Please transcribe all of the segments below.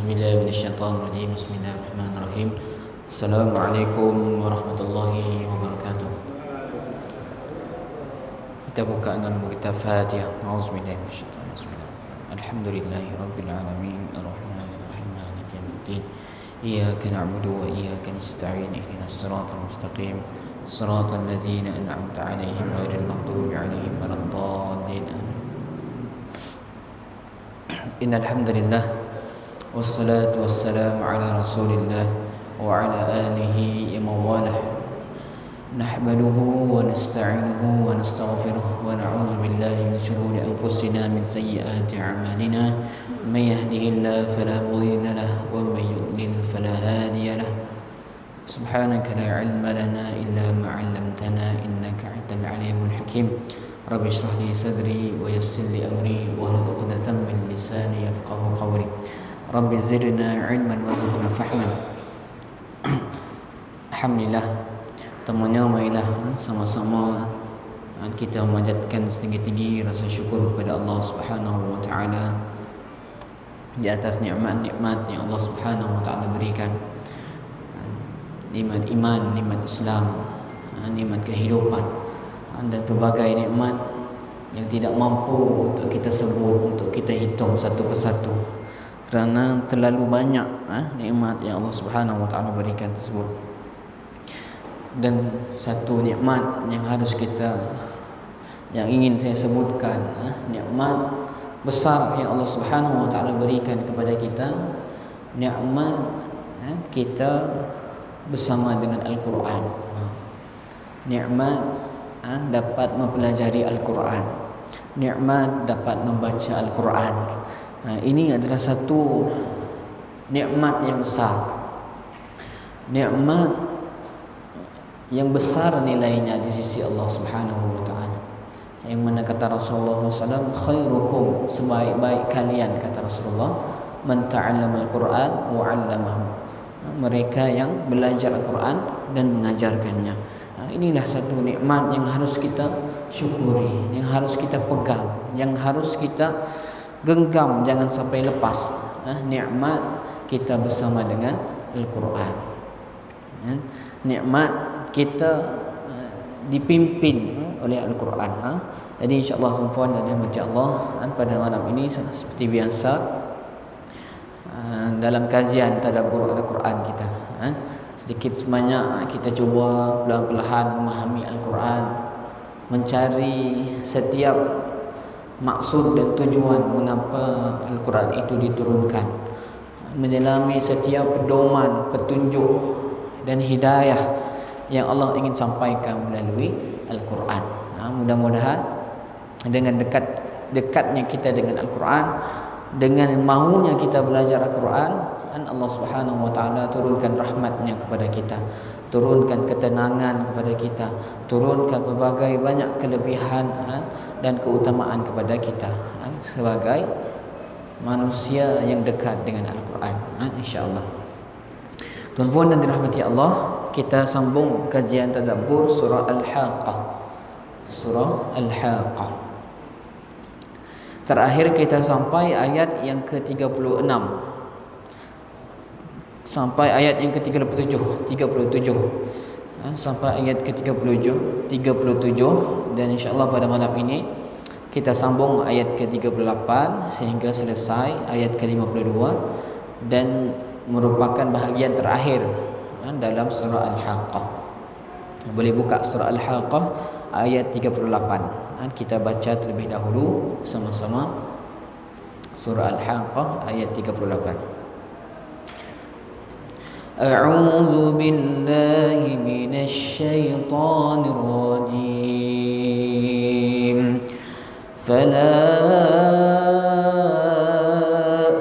Auzubillahi minasyaitonir rajim. Bismillahirrahmanirrahim. Assalamualaikum warahmatullahi wabarakatuh. Kita buka dengan kitab Fatihah. Auzubillahi minasyaitonir rajim. Alhamdulillahi rabbil alamin, arrahmanir rahim, maliki yaumiddin. Iyyaka na'budu wa iyyaka nasta'in. Ihdinas siratal mustaqim. Siratal ladzina an'amta 'alaihim ghairil maghdubi 'alaihim waladdallin. Innal hamdalillah wassalatu wassalamu ala rasulillah wa ala alihi wa mawalah. Nahmaduhu wa nasta'inuhu wa nastaghfiruh wa na'udzu billahi min shururi anfusina min sayyiati a'malina. May yahdihillahu fala mudilla lahu wa may yudlil fala hadiya lahu. Subhanaka la 'ilma lana illa ma 'allamtana innaka antal 'alimul hakim. Rabbi shrah li sadri wa yassir li amri wa hlul 'uqdatam min lisani yafqahu qawli. Rabbi zidna 'ilman warzuqna fahman. Alhamdulillah, temunya marilah sama-sama kita memanjatkan setinggi-tinggi rasa syukur kepada Allah Subhanahu wa taala di atas nikmat-nikmat yang Allah Subhanahu wa taala berikan. Nikmat iman, nikmat Islam, nikmat kehidupan, dan pelbagai nikmat yang tidak mampu untuk kita sebut, untuk kita hitung satu persatu, kerana terlalu banyak nikmat yang Allah Subhanahu wa taala berikan tersebut. Dan satu nikmat yang harus kita, yang ingin saya sebutkan, nikmat besar yang Allah Subhanahu wa taala berikan kepada kita, nikmat kita bersama dengan Al-Quran. Nikmat dapat mempelajari Al-Quran, nikmat dapat membaca Al-Quran. Ini adalah satu nikmat yang besar, nikmat yang besar nilainya di sisi Allah Subhanahu wa taala. Yang mana kata Rasulullah SAW, khairukum, sebaik-baik kalian, kata Rasulullah, man ta'allama al-Quran wa 'allamahu, mereka yang belajar Al-Quran dan mengajarkannya. Inilah satu nikmat yang harus kita syukuri, yang harus kita pegang, yang harus kita genggam, jangan sampai lepas. Nikmat kita bersama dengan Al-Quran, nikmat kita dipimpin oleh Al-Quran. Jadi insya-Allah tuan-tuan dan hadirin Allah, pada malam ini seperti biasa dalam kajian tadabbur Al-Quran kita, sedikit sebanyak kita cuba perlahan-lahan memahami Al-Quran, mencari setiap maksud dan tujuan mengapa Al-Quran itu diturunkan, menyelami setiap pedoman, petunjuk dan hidayah yang Allah ingin sampaikan melalui Al-Quran. Mudah-mudahan dengan dekatnya kita dengan Al-Quran, dengan mahunya kita belajar Al-Quran, Allah Subhanahu wa taala turunkan rahmatnya kepada kita, turunkan ketenangan kepada kita, turunkan berbagai banyak kelebihan dan keutamaan kepada kita sebagai manusia yang dekat dengan Al-Quran, insya-Allah. Tuan-tuan dan dirahmati Allah, kita sambung kajian tadabbur surah Al-Haqqah. Surah Al-Haqqah. Terakhir kita sampai ayat yang ke-36 sampai ayat yang ke-37, 37 sampai ayat ke-37, dan insya-Allah pada malam ini kita sambung ayat ke-38 sehingga selesai ayat ke-52, dan merupakan bahagian terakhir dalam surah Al-Haqqah. Boleh buka surah Al-Haqqah ayat 38. Kita baca terlebih dahulu sama-sama surah Al-Haqqah ayat 38. A'udzu billahi minasy syaithanir rajim. Fala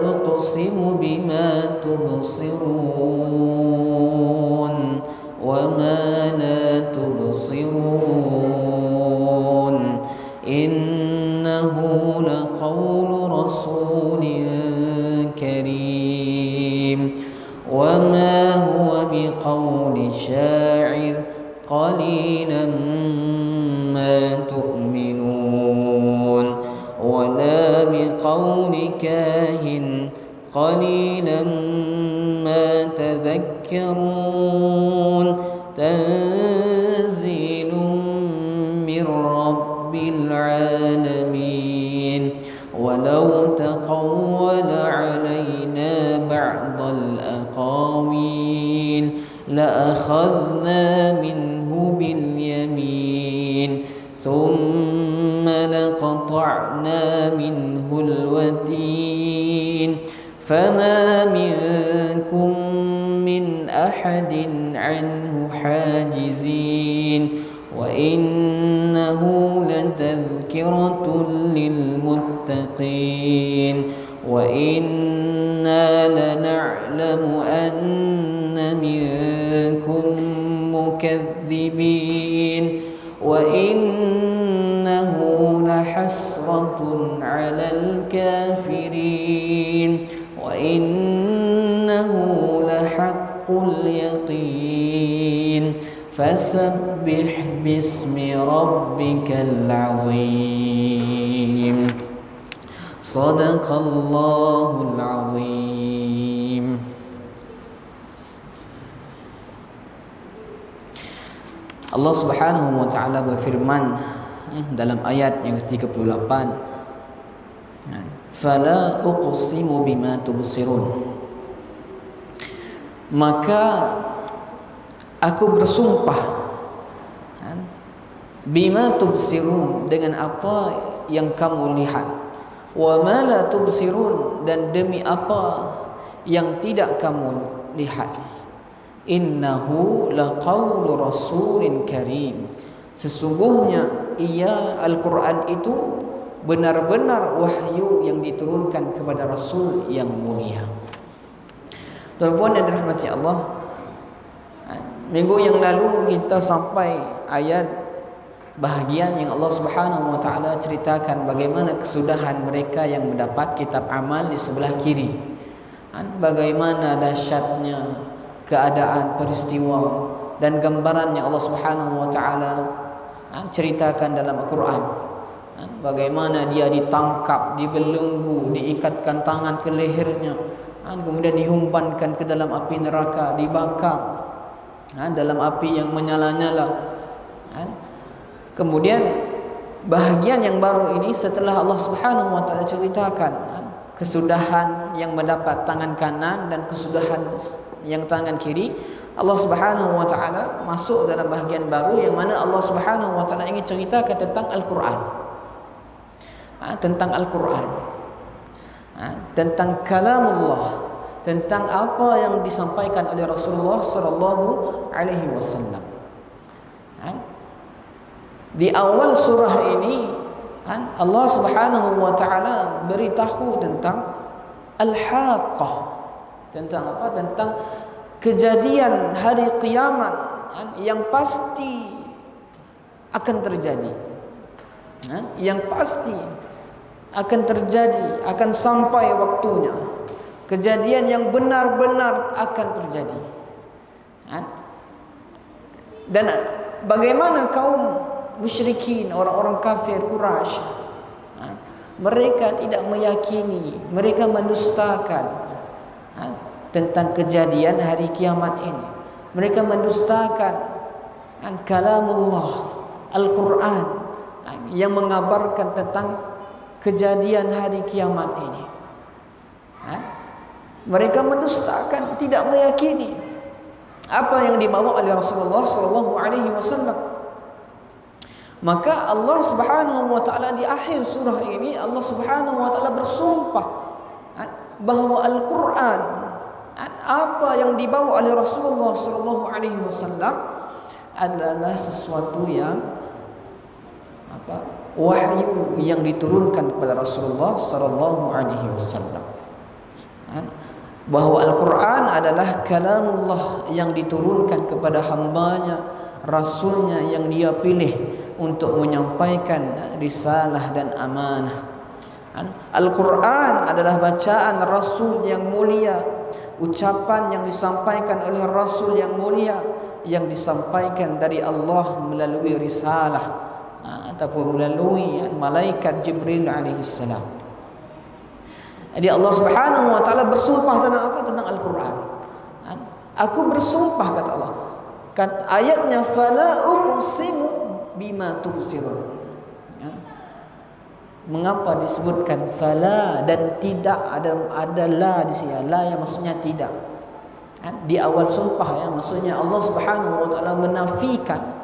uqsimu bima tubsirun wa ma la tubsirun. Innahu laqawlu rasulin karim wa ma huwa biqawli sya'ir qalilan ma tu'minun wa la biqawli kahin قليلا ما تذكرون تنزيل من رب العالمين ولو تقول علينا بعض الأقاويل لأخذنا منه باليمين ثم لقطعنا منه الوتين فما منكم من أحد عنه حاجزين وإنه لتذكرة للمتقين وإنا لنعلم أن منكم مكذبين وإنه لحسرة على الكافرين وإنه لحق اليقين فسبح باسم ربك العظيم صدق الله العظيم. Allah Subhanahu wa taala berfirman dalam ayat yang ke-38, fala uqsimu bima tubsirun, maka aku bersumpah bima tubsirun, dengan apa yang kamu lihat, wa ma la tubsirun, dan demi apa yang tidak kamu lihat. Innahu laqaulu rasulin karim, sesungguhnya ia Al-Quran itu benar-benar wahyu yang diturunkan kepada Rasul yang mulia. Tuan-tuan yang dirahmati Allah, minggu yang lalu kita sampai ayat bahagian yang Allah Subhanahu wa taala ceritakan bagaimana kesudahan mereka yang mendapat kitab amal di sebelah kiri. Bagaimana dahsyatnya keadaan, peristiwa dan gambaran yang Allah Subhanahu wa taala ceritakan dalam Al-Quran. Bagaimana dia ditangkap, dibelenggu, diikatkan tangan ke lehernya, kemudian dihumbankan ke dalam api neraka, dibakar dalam api yang menyala-nyala. Kemudian bahagian yang baru ini setelah Allah Subhanahu wa taala ceritakan kesudahan yang mendapat tangan kanan dan kesudahan yang tangan kiri, Allah Subhanahu wa taala masuk dalam bahagian baru yang mana Allah Subhanahu wa taala ingin ceritakan tentang Al-Quran. Tentang Al-Quran. Tentang kalamullah, tentang apa yang disampaikan oleh Rasulullah sallallahu alaihi wasallam. Di awal surah ini Allah Subhanahu wa taala beritahu tentang al-haqqah. Tentang apa? Tentang kejadian hari kiamat yang pasti akan terjadi. Yang pasti akan terjadi, akan sampai waktunya. Kejadian yang benar-benar akan terjadi. Dan bagaimana kaum musyrikin, orang-orang kafir Quraisy, mereka tidak meyakini, mereka mendustakan tentang kejadian hari kiamat ini. Mereka mendustakan kalamullah, Al-Quran, yang mengabarkan tentang kejadian hari kiamat ini. Mereka mendustakan, tidak meyakini apa yang dibawa oleh Rasulullah sallallahu alaihi wasallam. Maka Allah Subhanahu wa taala di akhir surah ini, Allah Subhanahu wa taala bersumpah bahawa Al-Quran, apa yang dibawa oleh Rasulullah sallallahu alaihi wasallam adalah sesuatu yang wahyu yang diturunkan kepada Rasulullah sallallahu alaihi wasallam. Bahawa Al-Quran adalah kalamullah yang diturunkan kepada hambanya, Rasulnya yang dia pilih untuk menyampaikan risalah dan amanah. Al-Quran adalah bacaan Rasul yang mulia, ucapan yang disampaikan oleh Rasul yang mulia, yang disampaikan dari Allah melalui risalah ataupun melalui malaikat Jibril alaihi salam. Jadi Allah Subhanahu wa taala bersumpah tentang apa? Tentang Al-Qur'an. Aku bersumpah kata Allah. Ayatnya fala uqsimu bima tubsirun. Mengapa disebutkan fala dan tidak ada la di sini? La yang maksudnya tidak. Di awal sumpah ya, maksudnya Allah Subhanahu wa taala menafikan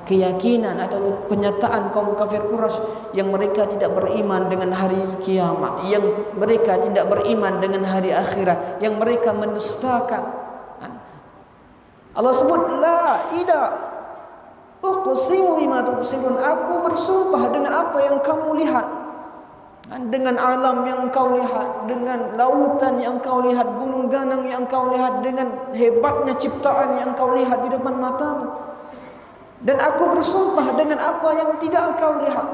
keyakinan atau penyataan kaum kafir Quraisy yang mereka tidak beriman dengan hari kiamat, yang mereka tidak beriman dengan hari akhirat, yang mereka mendustakan. Allah sebut la, tidak. Uqsimu bima tubsirun, aku bersumpah dengan apa yang kamu lihat, dengan alam yang kau lihat, dengan lautan yang kau lihat, gunung ganang yang kau lihat, dengan hebatnya ciptaan yang kau lihat di depan matamu. Dan aku bersumpah dengan apa yang tidak kau lihat,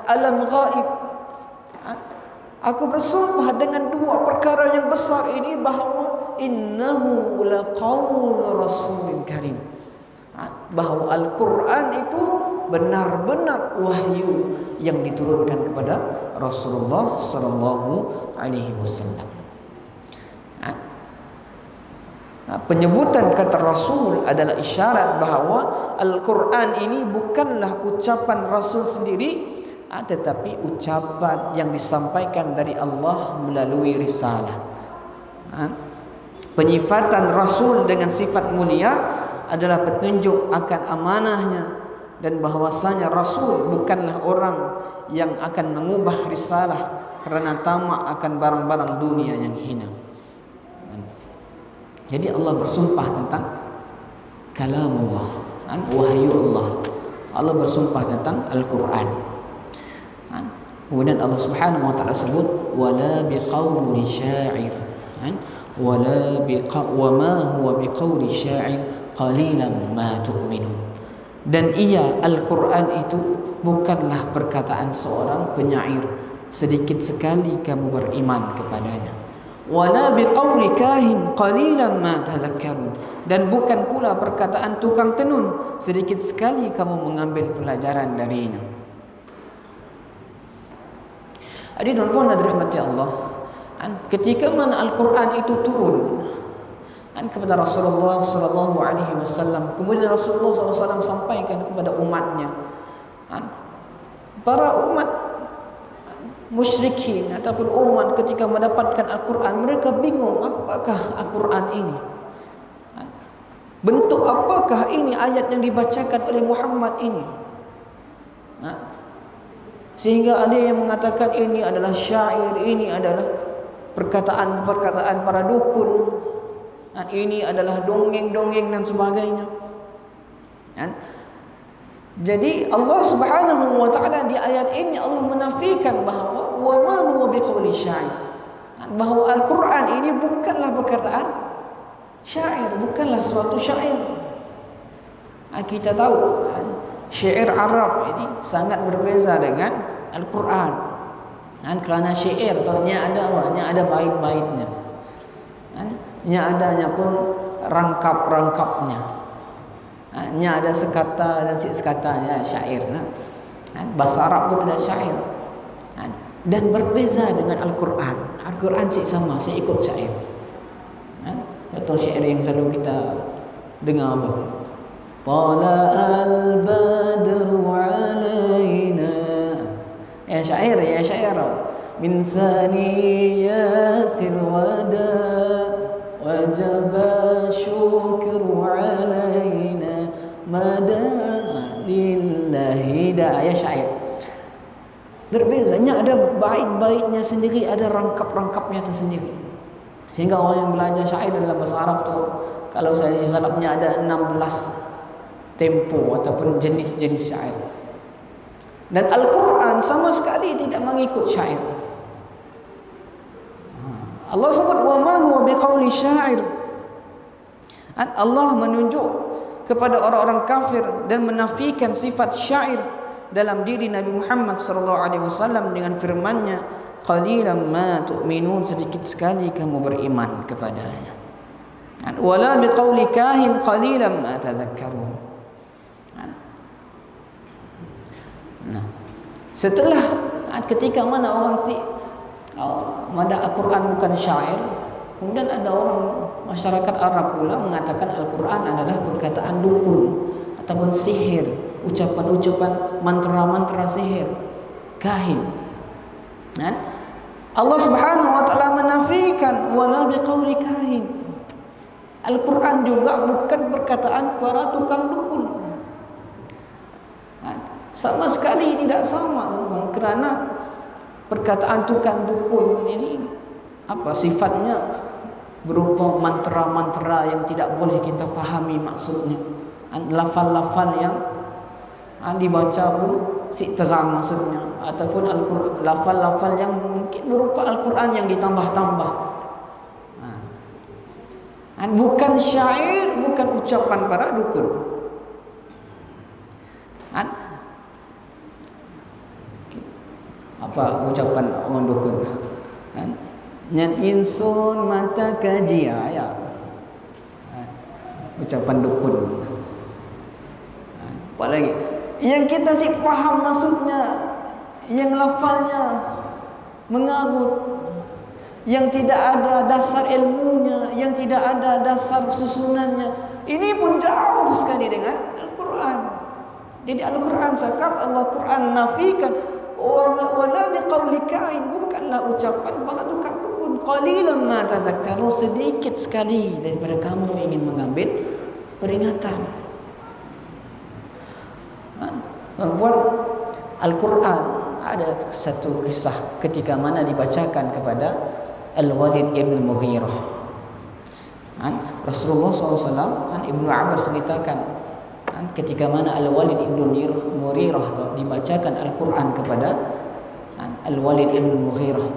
alam ghaib. Aku bersumpah dengan dua perkara yang besar ini, bahawa innahu laqaul rasulin karim, bahawa Al-Quran itu benar-benar wahyu yang diturunkan kepada Rasulullah sallallahu alaihi wasallam. Penyebutan kata Rasul adalah isyarat bahawa Al-Quran ini bukanlah ucapan Rasul sendiri, tetapi ucapan yang disampaikan dari Allah melalui risalah. Penyifatan Rasul dengan sifat mulia adalah petunjuk akan amanahnya, dan bahwasanya Rasul bukanlah orang yang akan mengubah risalah kerana tamak akan barang-barang dunia yang hina. Jadi Allah bersumpah tentang kalamullah, wahyu Allah. Allah bersumpah tentang Al-Quran. Kemudian Allah Subhanahu wa taala sebut wala biqauli sya'ir, wa ma huwa biqauli sya'ir qalilan ma tu'minun. Dan ia Al-Quran itu bukanlah perkataan seorang penyair, sedikit sekali kamu beriman kepadanya. Wala biqauli kahin qalilan ma tadhakkarun, dan bukan pula perkataan tukang tenun, sedikit sekali kamu mengambil pelajaran darinya. Adik tuan-puan dan dirahmati Allah, ketika mana Al-Quran itu turun kepada Rasulullah sallallahu alaihi wasallam, kemudian Rasulullah sallallahu alaihi wasallam sampaikan kepada umatnya, para umat musyrikin ataupun umat ketika mendapatkan Al-Quran, mereka bingung, apakah Al-Quran ini? Bentuk apakah ini ayat yang dibacakan oleh Muhammad ini? Sehingga ada yang mengatakan ini adalah syair, ini adalah perkataan-perkataan para dukun, ini adalah dongeng-dongeng dan sebagainya. Jadi Allah Subhanahu wa taala di ayat ini Allah menafikan bahawa wa ma huwa biqauli syair, bahawa Al-Quran ini bukanlah perkataan syair, bukanlah suatu syair. Kita tahu syair Arab ini sangat berbeza dengan Al-Quran. Kerana syair nya ada apa? Nya ada bait-baitnya. Nya adanya pun rangkap-rangkapnya. Nya ada sekata dan sekatanya syair. Bahasa Arab pun ada syair. Dan berbeza dengan Al-Quran. Al-Quran cik sama, saya ikut syair. Atau syair yang selalu kita dengar apa? Tala'al badru alaina. Syair, syair. Min saniyasir wada wajaba syukru alaina mada lillahi da. Syair. Berbezanya ada bait-baitnya sendiri, ada rangkap-rangkapnya tersendiri. Sehingga orang yang belajar syair dalam bahasa Arab tu, kalau saya silapnya ada 16 tempo ataupun jenis-jenis syair. Dan Al-Quran sama sekali tidak mengikut syair. Allah sebut wa ma huwa biqauli syair. Allah menunjuk kepada orang-orang kafir dan menafikan sifat syair dalam diri Nabi Muhammad sallallahu alaihi wasallam dengan firman-Nya, qalilan ma tu'minun, sedikit sekali kamu beriman kepadanya. Wala biqauli kahin qalilan ma tadhakkarun. Nah, setelah ketika mana orang Mada Al-Quran bukan syair. Kemudian ada orang masyarakat Arab pula mengatakan Al-Quran adalah perkataan dukun ataupun sihir, ucapan-ucapan mantra-mantra sihir, kahin. Dan Allah Subhanahu wa taala menafikan wala biqauli kahin. Al-Quran juga bukan perkataan para tukang dukun. Sama sekali tidak sama, teman-teman, kerana perkataan tukang dukun ini sifatnya berupa mantra-mantra yang tidak boleh kita fahami maksudnya. Lafal-lafal yang dibaca pun si terang maksudnya, ataupun lafal-lafal yang mungkin berupa Al-Quran yang ditambah-tambah. Bukan syair, bukan ucapan para dukun. Apa ucapan orang dukun? Nyan insun mata kajia ya. Ucapan dukun. Apa lagi? Yang kita sih paham maksudnya, yang lafalnya mengabut, yang tidak ada dasar ilmunya, yang tidak ada dasar susunannya, ini pun jauh sekali dengan Al-Quran. Jadi Al-Quran cakap, Al-Quran nafikan wala biqauli kain, bukanlah ucapan para tukang dukun. Qalilan ma tazakkarun, sedikit sekali daripada kamu ingin mengambil peringatan. Membuat Al-Quran, ada satu kisah ketika mana dibacakan kepada Al-Walid ibn Mughirah. Rasulullah SAW, Ibnu Abbas ceritakan ketika mana Al-Walid ibn Mughirah dibacakan Al-Quran kepada Al-Walid ibn Mughirah.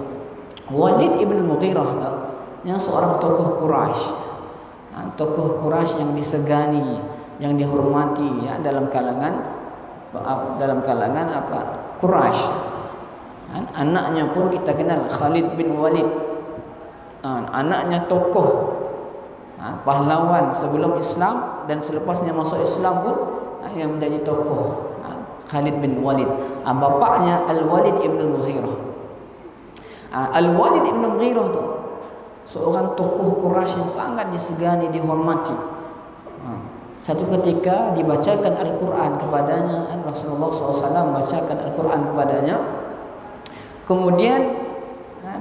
Walid ibn Mughirah yang seorang tokoh Quraisy, tokoh Quraisy yang disegani, yang dihormati dalam kalangan Quraisy. Anaknya pun kita kenal, Khalid bin Walid. Anaknya tokoh pahlawan sebelum Islam dan selepasnya masuk Islam pun yang menjadi tokoh, Khalid bin Walid. Bapaknya Al-Walid ibn Mughirah. Al-Walid ibn Mughirah tu seorang tokoh Quraisy yang sangat disegani, dihormati. Satu ketika dibacakan Al-Quran kepadanya, Rasulullah SAW bacakan Al-Quran kepadanya. Kemudian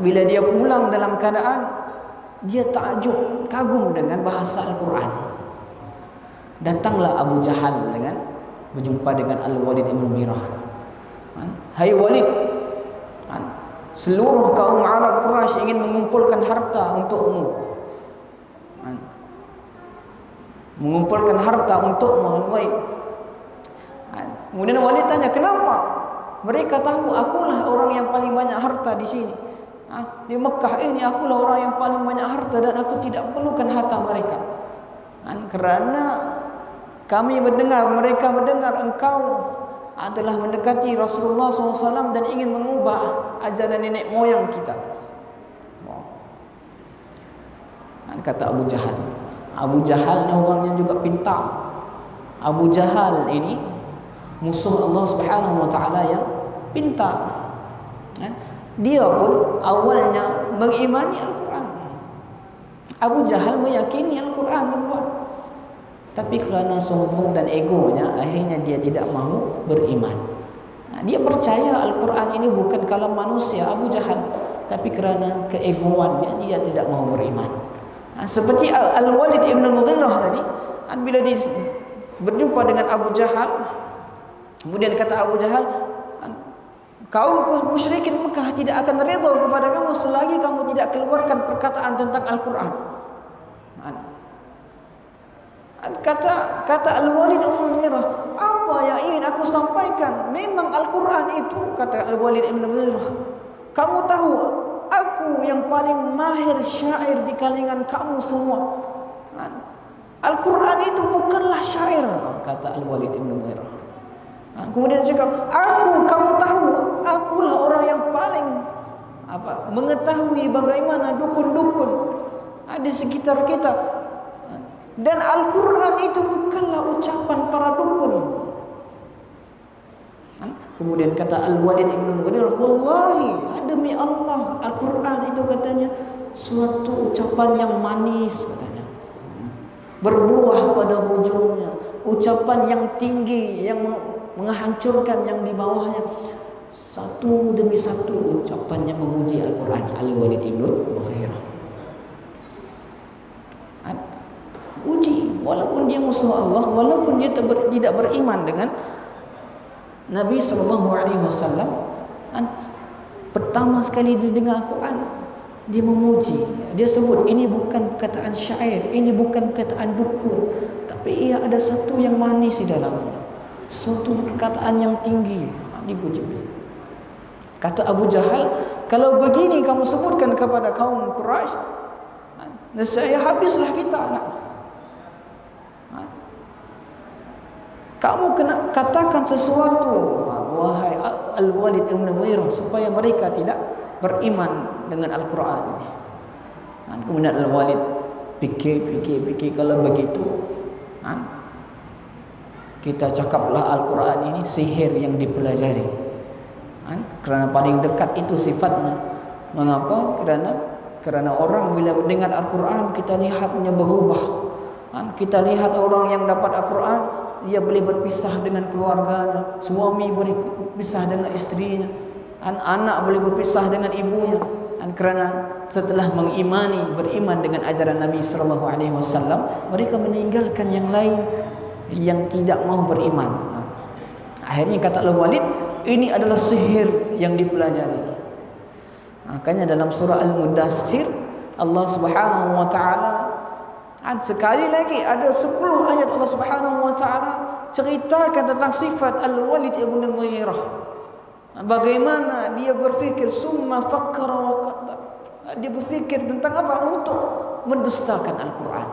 bila dia pulang dalam keadaan dia takjub, kagum dengan bahasa Al-Quran. Datanglah Abu Jahal dengan berjumpa dengan Al-Walid ibn Mughirah. Hai Walid, seluruh kaum Arab Quraisy ingin mengumpulkan harta untukmu. Mengumpulkan harta untukmu, Walid. Kemudian Walid tanya, kenapa? Mereka tahu akulah orang yang paling banyak harta di sini. Di Mekah ini akulah orang yang paling banyak harta dan aku tidak perlukan harta mereka. Kerana kami mereka mendengar engkau adalah mendekati Rasulullah SAW dan ingin mengubah ajaran nenek moyang kita. Kata Abu Jahal. Abu Jahal ni orangnya juga pintar. Abu Jahal ini musuh Allah Subhanahu wa taala yang pintar. Dia pun awalnya mengimani Al-Quran. Abu Jahal meyakini Al-Quran, tuan-tuan. Tapi kerana sombong dan egonya, akhirnya dia tidak mahu beriman. Dia percaya Al-Quran ini bukan kalam manusia, Abu Jahal. Tapi kerana keegoannya, dia tidak mahu beriman. Seperti Al-Walid ibn Mughirah tadi, bila dia berjumpa dengan Abu Jahal, kemudian kata Abu Jahal, kaum musyrikin Mekah tidak akan redha kepada kamu selagi kamu tidak keluarkan perkataan tentang Al-Quran. Kata Al-Walid ibn Mughirah, apa yang ingin aku sampaikan? Memang Al-Quran itu, kata Al-Walid ibn Mughirah, kamu tahu aku yang paling mahir syair di kalangan kamu semua. Al-Quran itu bukanlah syair, kata Al-Walid ibn Mughirah. Kemudian dia cakap, kamu tahu, akulah orang yang paling mengetahui bagaimana dukun-dukun di sekitar kita. Dan Al-Quran itu bukanlah ucapan para dukun. Kemudian kata Al-Walid Ibn Mughirah, wallahi, demi Allah, Al-Quran itu katanya suatu ucapan yang manis katanya, berbuah pada hujungnya, ucapan yang tinggi, yang menghancurkan yang di bawahnya. Satu demi satu ucapannya memuji Al-Quran. Al-Walid Ibn Mughirah uji, walaupun dia musuh Allah, walaupun dia tidak beriman dengan Nabi SAW, pertama sekali dia dengar Al-Quran, dia memuji. Dia sebut ini bukan perkataan syair, ini bukan perkataan dukun, tapi ia ada satu yang manis di dalamnya, suatu perkataan yang tinggi. Dipuji. Kata Abu Jahal, kalau begini kamu sebutkan kepada kaum Quraisy, nescaya habislah kita anak. Kamu kena katakan sesuatu, wahai Al-Walid Ibn Mughirah, supaya mereka tidak beriman dengan Al-Quran ini. Kemudian Al-Walid fikir, kalau begitu kita cakaplah Al-Quran ini sihir yang dipelajari. Kerana paling dekat itu sifatnya. Mengapa? Kerana orang bila mendengar Al-Quran, kita lihatnya berubah. Kita lihat orang yang dapat Al-Quran, dia boleh berpisah dengan keluarganya, suami boleh berpisah dengan istrinya, anak boleh berpisah dengan ibunya, kerana setelah beriman dengan ajaran Nabi SAW, mereka meninggalkan yang lain yang tidak mau beriman. Akhirnya kata Al-Walid, ini adalah sihir yang dipelajari. Makanya dalam surah Al-Mudaththir, Allah Subhanahu wa taala sekali lagi ada 10 ayat Allah Subhanahu wa taala ceritakan tentang sifat Al-Walid Ibn Mughirah. Bagaimana dia berfikir, summa fakkara wa qaddar. Dia berfikir tentang apa? Untuk mendustakan Al-Quran.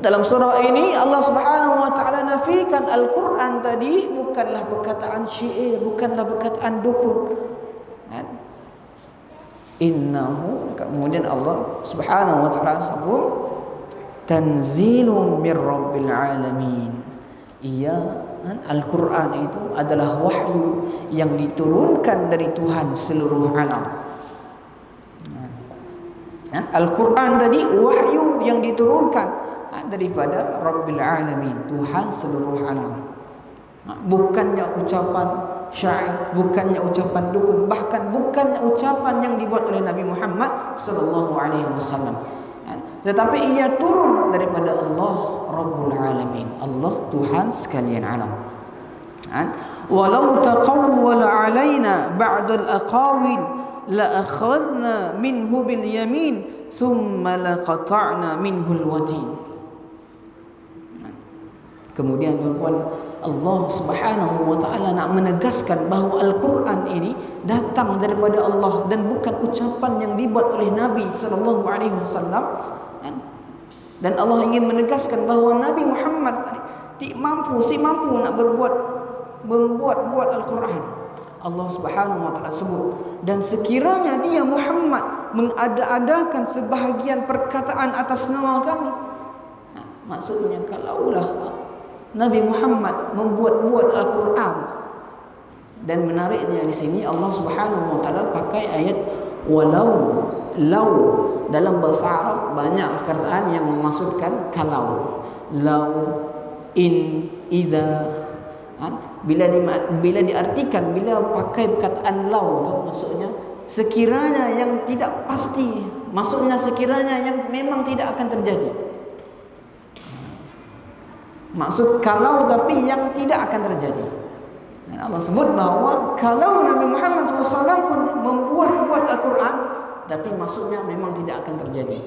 Dalam surah ini Allah Subhanahu wa taala nafikan Al-Quran tadi bukanlah perkataan syair, bukanlah perkataan dukun. Innahu, kemudian Allah Subhanahu wa taala sebut tanzilun mir rabbil alamin. Ia Al-Quran itu adalah wahyu yang diturunkan dari Tuhan seluruh alam. Al-Quran tadi wahyu yang diturunkan daripada Rabbil Alamin, Tuhan seluruh alam. Bukannya ucapan syair, bukannya ucapan dukun, bahkan bukannya ucapan yang dibuat oleh Nabi Muhammad SAW, tetapi ia turun daripada Allah Rabbul Alamin, Allah Tuhan sekalian alam. Walau taqawwala alaina ba'd al-aqawil la akhadna minhu bil yamin thumma laqata'na minhu al-watin. Kemudian tuan-tuan, Allah Subhanahu wa taala nak menegaskan bahawa Al-Quran ini datang daripada Allah dan bukan ucapan yang dibuat oleh Nabi sallallahu alaihi wasallam. Dan Allah ingin menegaskan bahawa Nabi Muhammad si mampu nak membuat Al-Quran. Allah Subhanahu wa taala sebut, dan sekiranya dia Muhammad mengada-adakan sebahagian perkataan atas nama kami. Maksudnya kalaulah Nabi Muhammad membuat Al-Quran. Dan menariknya di sini Allah Subhanahu wa taala pakai ayat walau, lau. Dalam bahasa Arab banyak perkataan yang memaksudkan kalau, lau, in, idza. Bila diartikan, bila pakai perkataan lau tu maksudnya sekiranya yang tidak pasti, maksudnya sekiranya yang memang tidak akan terjadi. Maksud kalau tapi yang tidak akan terjadi. Dan Allah sebut bahawa kalau Nabi Muhammad SAW pun membuat Al-Quran, tapi maksudnya memang tidak akan terjadi.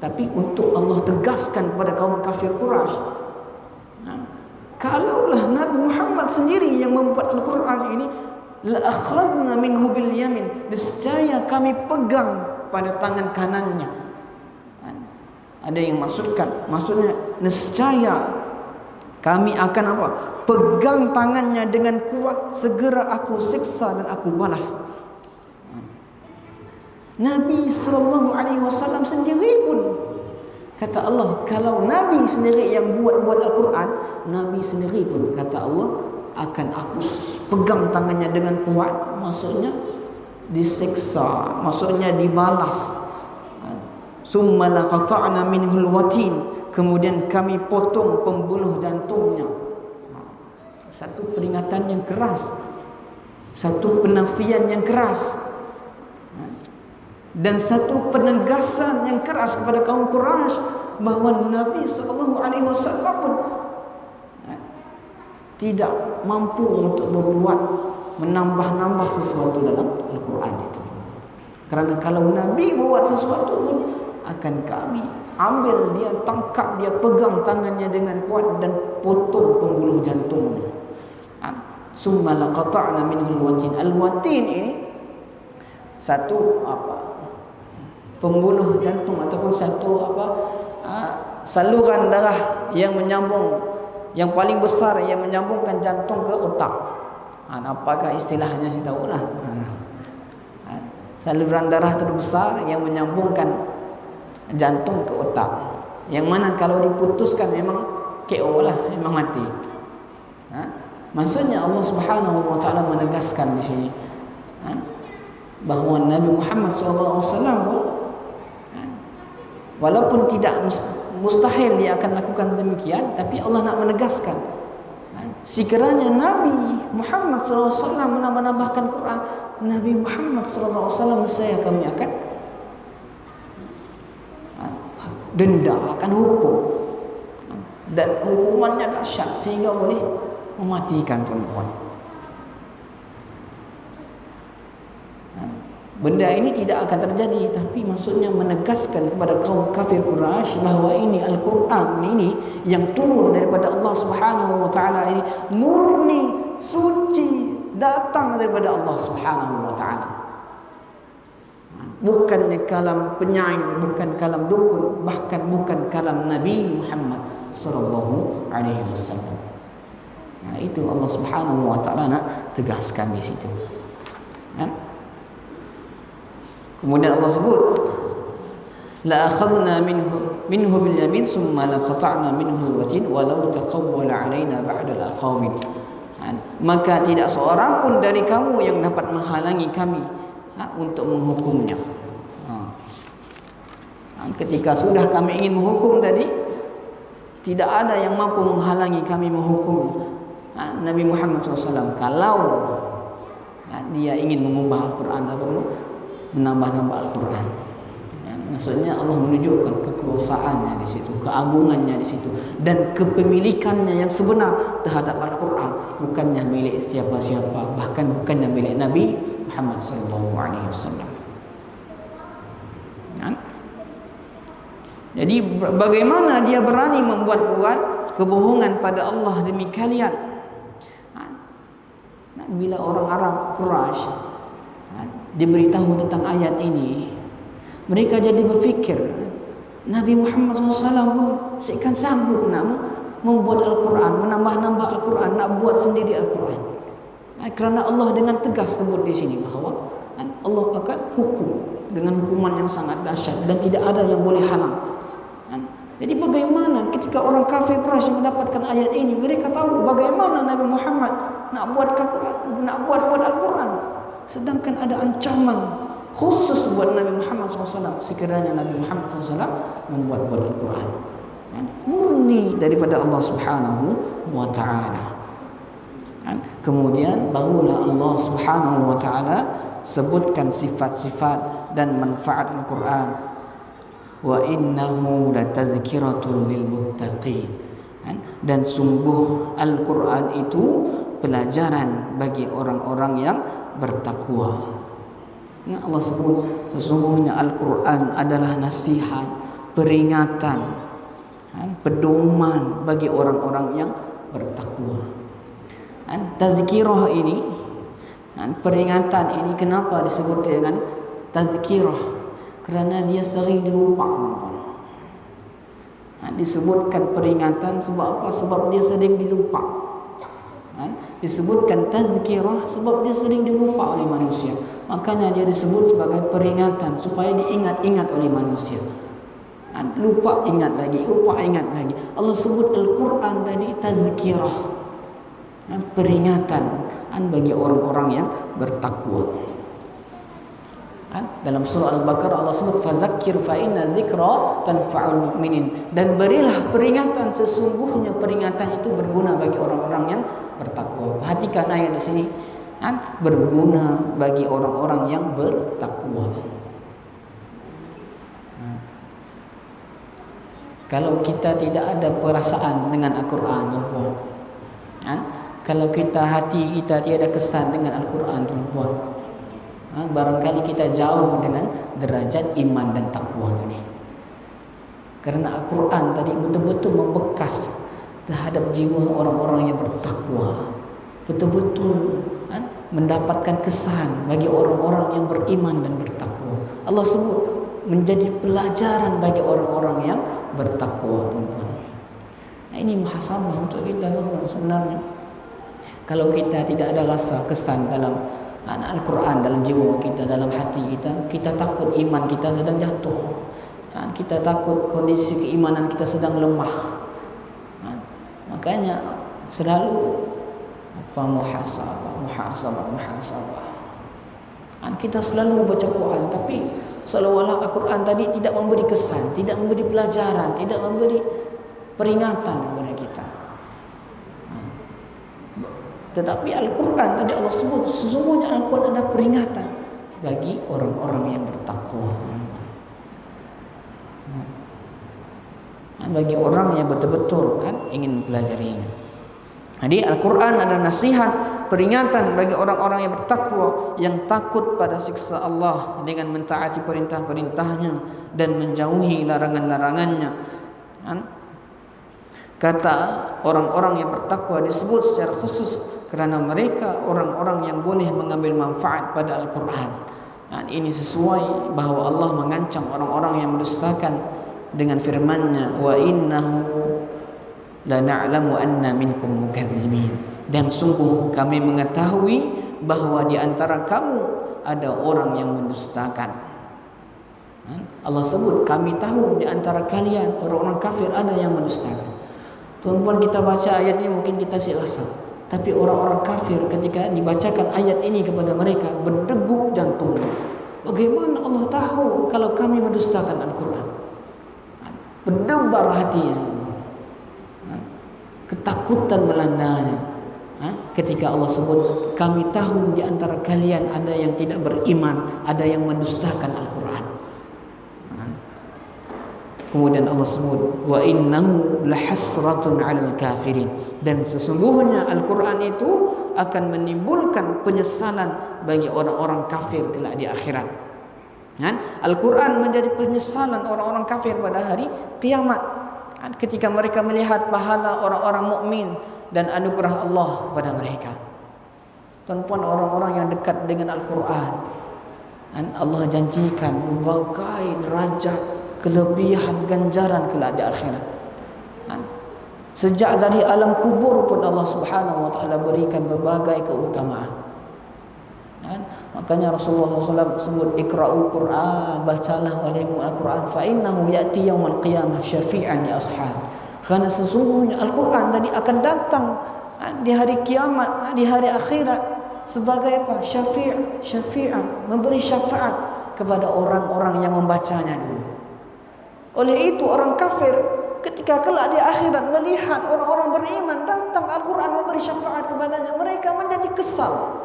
Tapi untuk Allah tegaskan kepada kaum kafir Quraisy, kalaulah Nabi Muhammad sendiri yang membuat Al-Quran ini, la akhadna minhu bil yamin, nescaya kami pegang pada tangan kanannya. Ada yang maksudnya nescaya kami akan apa? Pegang tangannya dengan kuat, segera aku siksa dan aku balas. Nabi SAW sendiri pun Kata Allah, kalau Nabi sendiri yang buat Al-Quran, Nabi sendiri pun kata Allah akan aku pegang tangannya dengan kuat, maksudnya diseksa, maksudnya dibalas. Summa laqata'na minhul watin, kemudian kami potong pembuluh jantungnya. Satu peringatan yang keras, satu penafian yang keras, dan satu penegasan yang keras kepada kaum Quraisy bahawa Nabi SAW pun tidak mampu untuk berbuat menambah-nambah sesuatu dalam Al-Quran itu. Kerana kalau Nabi buat sesuatu pun akan kami ambil dia, tangkap dia, pegang tangannya dengan kuat dan potong pembuluh jantungnya. Summa laqata'na minhul watin. Al-watin ini satu pembuluh jantung ataupun satu saluran darah yang menyambung, yang paling besar yang menyambungkan jantung ke otak. Apakah istilahnya saya tahulah. Saluran darah terbesar yang menyambungkan jantung ke otak, yang mana kalau diputuskan memang KO lah, memang mati. Maksudnya Allah Subhanahu wa taala menegaskan di sini bahawa Nabi Muhammad SAW walaupun tidak mustahil dia akan lakukan demikian, tapi Allah nak menegaskan sekiranya Nabi Muhammad SAW menambah-nambahkan Quran, Nabi Muhammad SAW saya kami akan denda, akan hukum, dan hukumannya dahsyat sehingga boleh mematikan tuan-tuan. Benda ini tidak akan terjadi, tapi maksudnya menegaskan kepada kaum kafir Quraisy bahawa ini Al-Quran ini yang turun daripada Allah Subhanahu wa taala ini murni, suci, datang daripada Allah Subhanahu wa taala. Bukannya kalam penyair, bukan kalam dukun, bahkan bukan kalam Nabi Muhammad sallallahu alaihi wasallam. Itu Allah Subhanahu wa taala nak tegaskan di situ. Kemudian Allah sebut la akhadna minhu bil yamin thumma laqata'na minhu watin walau taqawwala alaina ba'da al-aqawil. Maka tidak seorang pun dari kamu yang dapat menghalangi kami untuk menghukumnya. Ketika sudah kami ingin menghukum tadi, tidak ada yang mampu menghalangi kami menghukum Nabi Muhammad SAW. Kalau dia ingin mengubah Al-Quran atau menambah-nambah Al-Quran, maksudnya Allah menunjukkan kekuasaannya di situ, keagungannya di situ, dan kepemilikannya yang sebenar terhadap Al-Quran, bukannya milik siapa-siapa, bahkan bukannya milik Nabi Muhammad SAW. Jadi bagaimana dia berani membuat-buat kebohongan pada Allah demi kalian? Bila orang Arab Quraisy diberitahu tentang ayat ini, mereka jadi berfikir Nabi Muhammad SAW pun seakan sanggup nak membuat Al-Quran, menambah-nambah Al-Quran, nak buat sendiri Al-Quran. Kerana Allah dengan tegas sebut di sini bahawa Allah akan hukum dengan hukuman yang sangat dahsyat dan tidak ada yang boleh halang. Jadi bagaimana ketika orang kafir Quraisy mendapatkan ayat ini, mereka tahu bagaimana Nabi Muhammad nak buat Al-Quran, sedangkan ada ancaman khusus buat Nabi Muhammad SAW sekiranya Nabi Muhammad SAW membuat Al-Quran murni daripada Allah Subhanahu wa taala. Kemudian barulah Allah Subhanahu wa taala sebutkan sifat-sifat dan manfaat Al-Quran. Wa innahu latazkiratun lil muttaqin. Dan sungguh Al-Quran itu pelajaran bagi orang-orang yang bertakwa. Allah sebut sesungguhnya Al-Quran adalah nasihat, peringatan, pedoman bagi orang-orang yang bertakwa. Tazkirah ini, peringatan ini kenapa disebut dengan tazkirah? Kerana dia sering dilupakan. Disebutkan peringatan sebab apa? Sebab dia sering dilupa. Disebutkan tazkirah sebab dia sering dilupa oleh manusia. Makanya dia disebut sebagai peringatan supaya diingat-ingat oleh manusia. Lupa ingat lagi, lupa ingat lagi. Allah sebut Al-Quran tadi tazkirah, peringatan bagi orang-orang yang bertakwa. Dalam surah Al-Baqarah Allah sebut fazakir fa inna dzikra tanfa'ul mu'minin, dan berilah peringatan, sesungguhnya peringatan itu berguna bagi orang-orang yang bertakwa. Perhatikan ayat di sini, berguna bagi orang-orang yang bertakwa. Kalau kita tidak ada perasaan dengan Al-Quran, tuan-tuan, kalau hati kita tiada kesan dengan Al-Quran, tuan-tuan, barangkali kita jauh dengan derajat iman dan takwa ini. Karena Al-Quran tadi betul-betul membekas terhadap jiwa orang-orang yang bertakwa, betul-betul mendapatkan kesan bagi orang-orang yang beriman dan bertakwa. Allah sebut menjadi pelajaran bagi orang-orang yang bertakwa, tuan-tuan. Ini muhasabah untuk kita, tuan-tuan. Sebenarnya kalau kita tidak ada rasa kesan dalam Al-Quran dalam jiwa kita, dalam hati kita, kita takut iman kita sedang jatuh, kita takut kondisi keimanan kita sedang lemah. Makanya selalu muhasabah. Kita selalu baca Quran, tapi seolah-olah Al-Quran tadi tidak memberi kesan, tidak memberi pelajaran, tidak memberi peringatan kepada kita. Tetapi Al-Quran tadi Allah sebut, sesungguhnya Al-Quran ada peringatan bagi orang-orang yang bertakwa, bagi orang yang betul-betul ingin mempelajarinya. Jadi Al-Quran ada nasihat, peringatan bagi orang-orang yang bertakwa, yang takut pada siksa Allah dengan mentaati perintah-perintahnya dan menjauhi larangan-larangannya. Kata orang-orang yang bertakwa disebut secara khusus kerana mereka orang-orang yang boleh mengambil manfaat pada Al-Quran. Ini sesuai bahawa Allah mengancam orang-orang yang mendustakan dengan firman-Nya, wa innahu la na'lamu anna minkum mukadzibin, dan sungguh kami mengetahui bahawa di antara kamu ada orang yang mendustakan. Allah sebut kami tahu di antara kalian orang-orang kafir ada yang mendustakan. Tuan-tuan, kita baca ayat ini mungkin kita silasa, tapi orang-orang kafir ketika dibacakan ayat ini kepada mereka berdegup jantung. Bagaimana Allah tahu kalau kami mendustakan Al-Quran? Berdebar hatinya, ketakutan melandanya ketika Allah sebut kami tahu di antara kalian ada yang tidak beriman, ada yang mendustakan Al-Quran. Kemudian Allah sebut wa innahu lahasratun 'alal kafirin, dan sesungguhnya Al-Quran itu akan menimbulkan penyesalan bagi orang-orang kafir kelak di akhirat. Al-Quran menjadi penyesalan orang-orang kafir pada hari kiamat, ketika mereka melihat pahala orang-orang mukmin dan anugerah Allah kepada mereka. Tuan-tuan, orang-orang yang dekat dengan Al-Quran, Allah janjikan berbagai derajat, kelebihan, ganjaran kelak di akhirat. Sejak dari alam kubur pun Allah Subhanahu wa taala berikan berbagai keutamaan. Makanya Rasulullah SAW sebut ikra'ul Quran, bacalah olehmu Al-Quran, fa innahu ya'ti yaumil qiyamah syafi'an li ashab. Karena sesungguhnya Al-Quran tadi akan datang di hari kiamat, di hari akhirat sebagai apa? Syafi'an, memberi syafaat kepada orang-orang yang membacanya dulu. Oleh itu orang kafir ketika kelak di akhirat melihat orang-orang beriman datang Al-Quran memberi syafaat kepadanya, mereka menjadi kesal,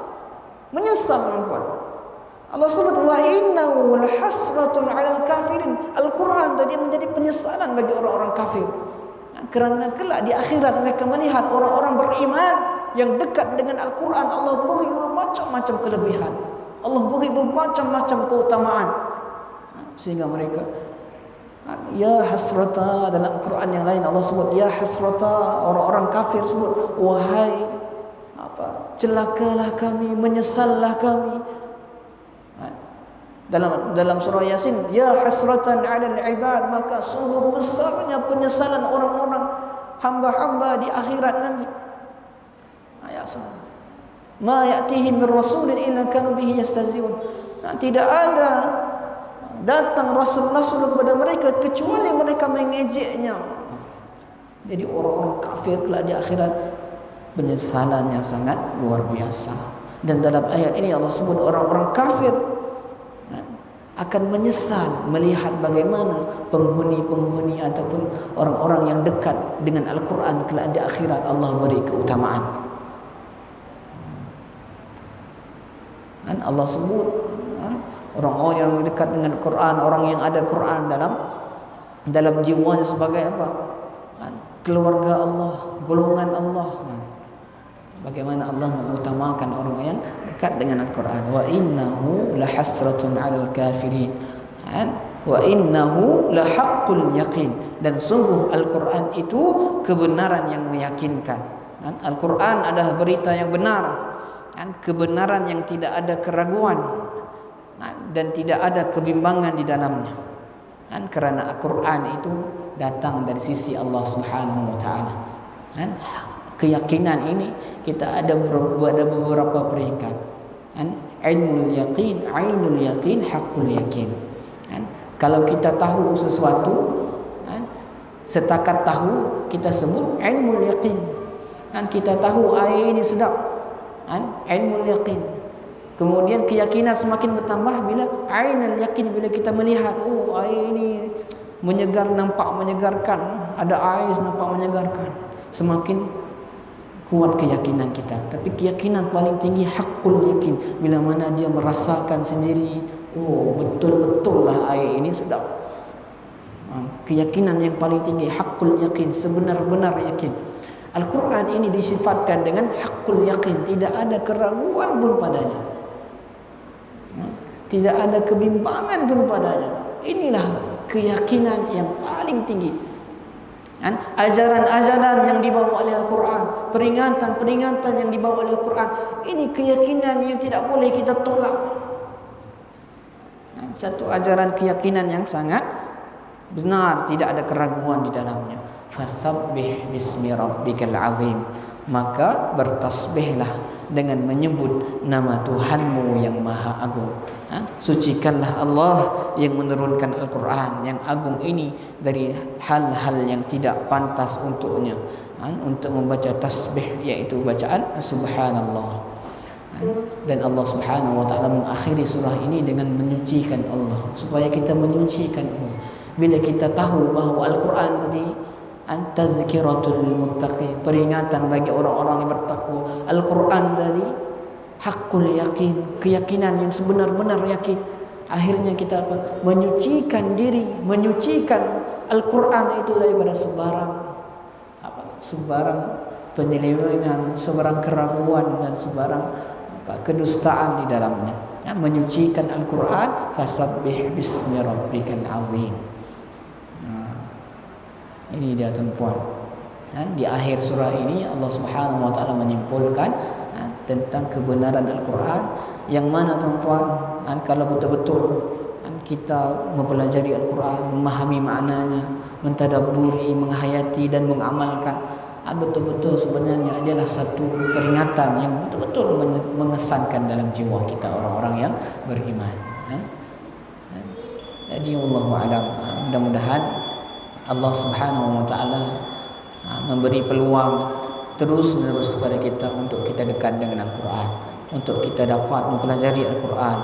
menyesal. Allah sebut wa innahu lahasratun 'alal kafirin. Al-Quran tadi menjadi penyesalan bagi orang-orang kafir, kerana kelak di akhirat mereka melihat orang-orang beriman yang dekat dengan Al-Quran, Allah beri macam-macam kelebihan, Allah beri macam-macam keutamaan, sehingga mereka ya hasrata. Dalam Quran yang lain Allah sebut ya hasrata, orang-orang kafir sebut wahai celakalah kami, menyesallah kami. Dalam surah Yasin ya hasratan 'alal ibad, maka sungguh besarnya penyesalan orang-orang hamba-hamba di akhirat nanti. Ayat ma ya'tihim min rasulin illa kanu bihi yastahzi'un. Tidak ada datang rasul-rasul kepada mereka kecuali mereka mengejeknya. Jadi orang-orang kafir kelak di akhirat penyesalannya sangat luar biasa. Dan dalam ayat ini Allah sebut orang-orang kafir akan menyesal melihat bagaimana penghuni-penghuni ataupun orang-orang yang dekat dengan Al-Quran kelak di akhirat Allah beri keutamaan. Dan Allah sebut orang-orang yang dekat dengan Quran, orang yang ada Quran dalam jiwanya sebagai apa? Keluarga Allah, golongan Allah. Bagaimana Allah mengutamakan orang yang dekat dengan Al-Quran. Wa innahu lahasratun 'alal kafirin. Wa innahu lahaqqul yaqin. Dan sungguh Al-Quran itu kebenaran yang meyakinkan. Al-Quran adalah berita yang benar, kebenaran yang tidak ada keraguan dan tidak ada kebimbangan di dalamnya. Kerana Al-Quran itu datang dari sisi Allah Subhanahu wa taala. Keyakinan ini kita ada beberapa peringkat. Ilmul yaqin, ainul yaqin, haqqul yaqin. Kalau kita tahu sesuatu, setakat tahu kita sebut ilmul yaqin. Kita tahu air ini sedap, ilmul yaqin. Kemudian keyakinan semakin bertambah bila ainul yaqin, bila kita melihat air ini menyegar, nampak menyegarkan, ada air nampak menyegarkan, semakin kuat keyakinan kita. Tapi keyakinan paling tinggi haqqul yakin, bila mana dia merasakan sendiri, betul-betul lah air ini sedap. Keyakinan yang paling tinggi haqqul yakin, sebenar-benar yakin. Al-Quran ini disifatkan dengan haqqul yakin, tidak ada keraguan pun padanya, tidak ada kebimbangan pun padanya. Inilah keyakinan yang paling tinggi. Ajaran-ajaran yang dibawa oleh Al-Quran, peringatan-peringatan yang dibawa oleh Al-Quran, ini keyakinan yang tidak boleh kita tolak. Satu ajaran keyakinan yang sangat benar, tidak ada keraguan di dalamnya. Fasabbih bismi rabbikal azim, maka bertasbihlah dengan menyebut nama Tuhanmu yang maha agung. Sucikanlah Allah yang menurunkan Al-Quran yang agung ini dari hal-hal yang tidak pantas untuknya, untuk membaca tasbih, iaitu bacaan subhanallah. Dan Allah Subhanahu wa taala mengakhiri surah ini dengan menyucikan Allah, supaya kita menyucikan Allah. Bila kita tahu bahawa Al-Quran tadi tazkiratul muttaqin, peringatan bagi orang-orang yang bertakwa. Al-Quran tadi haqqul yakin, keyakinan yang sebenar-benar yakin. Akhirnya kita apa? Menyucikan diri, menyucikan Al-Quran itu daripada sebarang penyelewengan, sebarang keraguan dan sebarang kedustaan di dalamnya. Menyucikan Al-Quran, fasabbih bismi rabbikal azim. Ini dia tuan-puan. Di akhir surah ini Allah Subhanahu wa taala menyimpulkan tentang kebenaran Al-Quran, yang mana tuan-puan, kalau betul-betul kita mempelajari Al-Quran, memahami maknanya, mentadabburi, menghayati dan mengamalkan, betul-betul sebenarnya adalah satu peringatan yang betul-betul mengesankan dalam jiwa kita orang-orang yang beriman. Jadi wallahu a'lam, mudah-mudahan Allah Subhanahu wa taala memberi peluang terus-menerus kepada kita untuk kita dekat dengan Al-Quran, untuk kita dapat mempelajari Al-Quran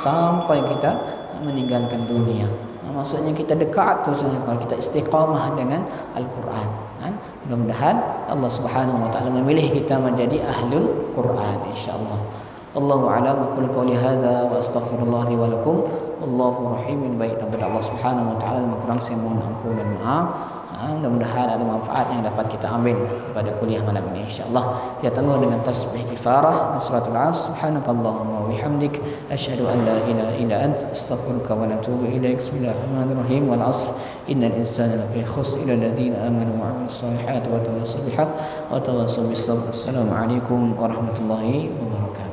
sampai kita meninggalkan dunia. Maksudnya kita dekat terus kalau kita istiqamah dengan Al-Quran. Mudah-mudahan Allah Subhanahu wa taala memilih kita menjadi ahlul Quran insyaallah. Allahu a'lam, aqul qawli hadza wa astaghfirullah li wa lakum. Wallahu rahim. Baik, kepada Allah Subhanahu wa taala yang kurang saya mohon ampun dan maaf. Mudah-mudahan ada manfaat yang dapat kita ambil pada kuliah malam ini insyaallah. Kita tangguh dengan tasbih kifarah dan suratul As. Subhanakallahumma wa bihamdik asyhadu an la ilaha illa anta astaghfiruka wa atubu ilaik. Bismillahirrahmanirrahim. Wal 'asr innal insana lafi khusr illa alladziina aamanu wa 'amilus solihati wa tawassaw bil haqq wa tawassaw bis sabr. Assalamu alaikum warahmatullahi wabarakatuh.